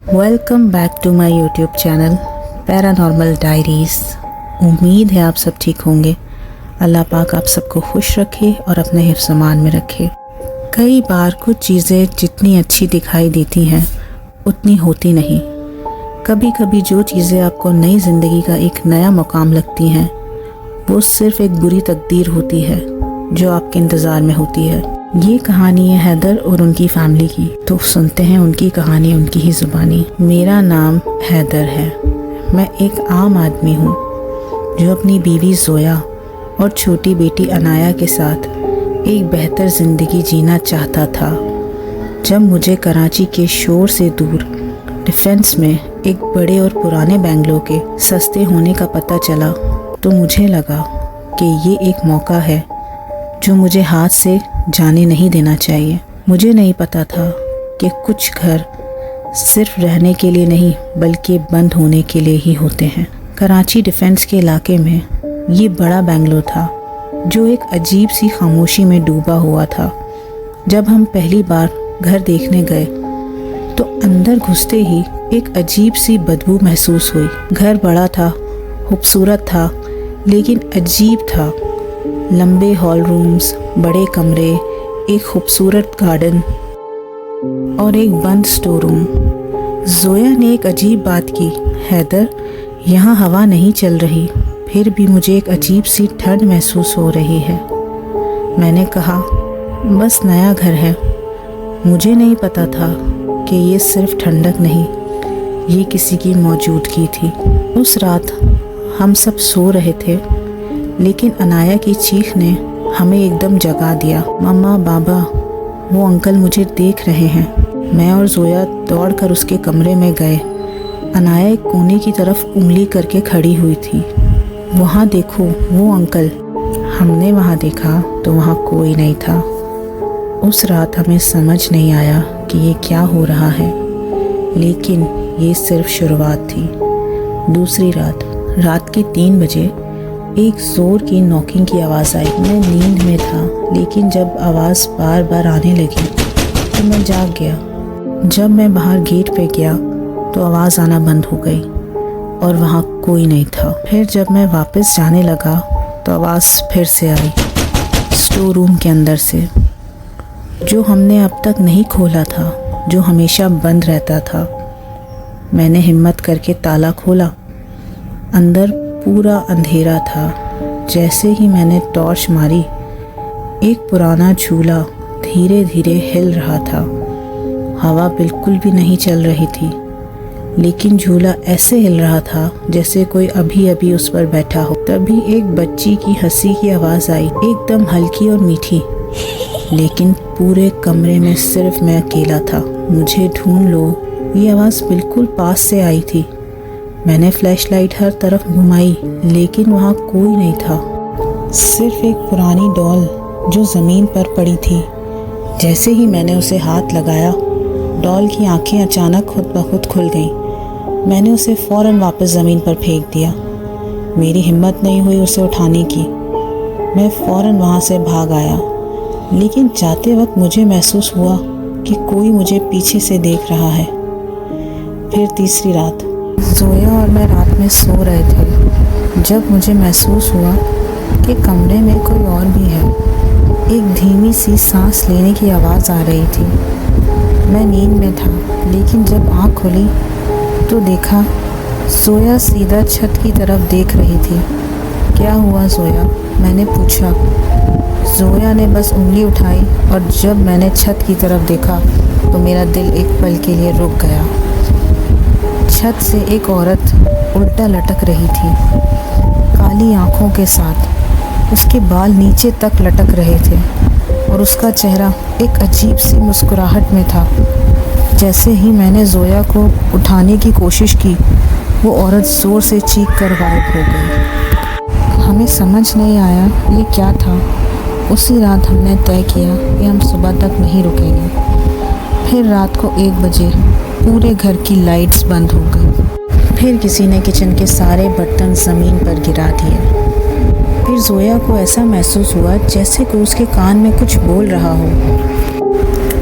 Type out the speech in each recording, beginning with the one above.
Welcome back to my YouTube channel paranormal diaries. उम्मीद है आप सब ठीक होंगे। अल्लाह पाक आप सबको खुश रखे और अपने हिफ्ज़-ए-मान में रखे। कई बार कुछ चीज़ें जितनी अच्छी दिखाई देती हैं उतनी होती नहीं। कभी कभी जो चीज़ें आपको नई ज़िंदगी का एक नया मुकाम लगती हैं वो सिर्फ़ एक बुरी तकदीर होती है जो आपके इंतज़ार में होती है। ये कहानी है हैदर और उनकी फैमिली की, तो सुनते हैं उनकी कहानी उनकी ही ज़ुबानी। मेरा नाम हैदर है। मैं एक आम आदमी हूँ जो अपनी बीवी ज़ोया और छोटी बेटी अनाया के साथ एक बेहतर ज़िंदगी जीना चाहता था। जब मुझे कराची के शोर से दूर डिफेंस में एक बड़े और पुराने बंगलो के सस्ते होने का पता चला तो मुझे लगा कि ये एक मौका है जो मुझे हाथ से जाने नहीं देना चाहिए। मुझे नहीं पता था कि कुछ घर सिर्फ रहने के लिए नहीं बल्कि बंद होने के लिए ही होते हैं। कराची डिफेंस के इलाके में ये बड़ा बंगलो था जो एक अजीब सी खामोशी में डूबा हुआ था। जब हम पहली बार घर देखने गए तो अंदर घुसते ही एक अजीब सी बदबू महसूस हुई। घर बड़ा था, खूबसूरत था, लेकिन अजीब था। लंबे हॉल रूम्स, बड़े कमरे, एक खूबसूरत गार्डन और एक बंद स्टोर रूम। ज़ोया ने एक अजीब बात की, हैदर यहाँ हवा नहीं चल रही, फिर भी मुझे एक अजीब सी ठंड महसूस हो रही है। मैंने कहा बस नया घर है। मुझे नहीं पता था कि ये सिर्फ ठंडक नहीं, ये किसी की मौजूदगी थी। उस रात हम सब सो रहे थे लेकिन अनाया की चीख ने हमें एकदम जगा दिया। मम्मा, बाबा, वो अंकल मुझे देख रहे हैं। मैं और ज़ोया दौड़कर उसके कमरे में गए। अनाया एक कोने की तरफ उंगली करके खड़ी हुई थी। वहाँ देखो, वो अंकल। हमने वहाँ देखा तो वहाँ कोई नहीं था। उस रात हमें समझ नहीं आया कि ये क्या हो रहा है, लेकिन ये सिर्फ शुरुआत थी। दूसरी रात के 3 बजे एक ज़ोर की नॉकिंग की आवाज़ आई। मैं नींद में था, लेकिन जब आवाज़ बार बार आने लगी तो मैं जाग गया। जब मैं बाहर गेट पे गया तो आवाज़ आना बंद हो गई और वहाँ कोई नहीं था। फिर जब मैं वापस जाने लगा तो आवाज़ फिर से आई, स्टोर रूम के अंदर से, जो हमने अब तक नहीं खोला था, जो हमेशा बंद रहता था। मैंने हिम्मत करके ताला खोला। अंदर पूरा अंधेरा था। जैसे ही मैंने टॉर्च मारी, एक पुराना झूला धीरे धीरे हिल रहा था। हवा बिल्कुल भी नहीं चल रही थी, लेकिन झूला ऐसे हिल रहा था जैसे कोई अभी अभी उस पर बैठा हो। तभी एक बच्ची की हंसी की आवाज़ आई, एकदम हल्की और मीठी। लेकिन पूरे कमरे में सिर्फ मैं अकेला था। मुझे ढूंढ लो, ये आवाज़ बिल्कुल पास से आई थी। मैंने फ्लैशलाइट हर तरफ घुमाई, लेकिन वहाँ कोई नहीं था। सिर्फ एक पुरानी डॉल जो ज़मीन पर पड़ी थी। जैसे ही मैंने उसे हाथ लगाया, डॉल की आंखें अचानक खुद ब खुद खुल गईं। मैंने उसे फ़ौरन वापस ज़मीन पर फेंक दिया। मेरी हिम्मत नहीं हुई उसे उठाने की। मैं फ़ौरन वहाँ से भाग आया, लेकिन जाते वक्त मुझे महसूस हुआ कि कोई मुझे पीछे से देख रहा है। फिर तीसरी रात, ज़ोया और मैं रात में सो रहे थे जब मुझे महसूस हुआ कि कमरे में कोई और भी है। एक धीमी सी सांस लेने की आवाज़ आ रही थी। मैं नींद में था, लेकिन जब आँख खुली तो देखा ज़ोया सीधा छत की तरफ देख रही थी। क्या हुआ ज़ोया? मैंने पूछा। ज़ोया ने बस उंगली उठाई और जब मैंने छत की तरफ देखा तो मेरा दिल एक पल के लिए रुक गया। छत से एक औरत उल्टा लटक रही थी, काली आंखों के साथ। उसके बाल नीचे तक लटक रहे थे और उसका चेहरा एक अजीब सी मुस्कुराहट में था। जैसे ही मैंने ज़ोया को उठाने की कोशिश की, वो औरत ज़ोर से चीख कर गायब हो गई। हमें समझ नहीं आया ये क्या था। उसी रात हमने तय किया कि हम सुबह तक नहीं रुकेंगे। फिर रात को 1 बजे पूरे घर की लाइट्स बंद हो गई। फिर किसी ने किचन के सारे बर्तन ज़मीन पर गिरा दिए। फिर ज़ोया को ऐसा महसूस हुआ जैसे कोई उसके कान में कुछ बोल रहा हो।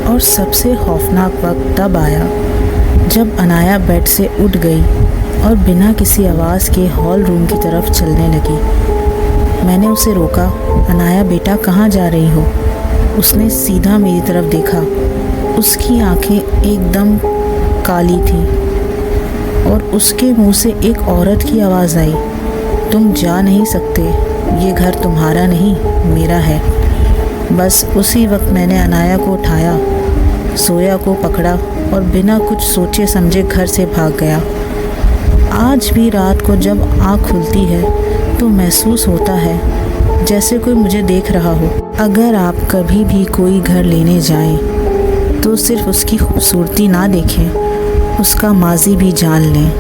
और सबसे खौफनाक वक्त तब आया जब अनाया बेड से उठ गई और बिना किसी आवाज़ के हॉल रूम की तरफ चलने लगी। मैंने उसे रोका, अनाया बेटा कहाँ जा रही हो? उसने सीधा मेरी तरफ देखा। उसकी आंखें एकदम काली थीं और उसके मुंह से एक औरत की आवाज़ आई, तुम जा नहीं सकते, ये घर तुम्हारा नहीं मेरा है। बस उसी वक्त मैंने अनाया को उठाया, सोया को पकड़ा और बिना कुछ सोचे समझे घर से भाग गया। आज भी रात को जब आँख खुलती है तो महसूस होता है जैसे कोई मुझे देख रहा हो। अगर आप कभी भी कोई घर लेने जाएं तो सिर्फ उसकी खूबसूरती ना देखें, उसका माजी भी जान लें।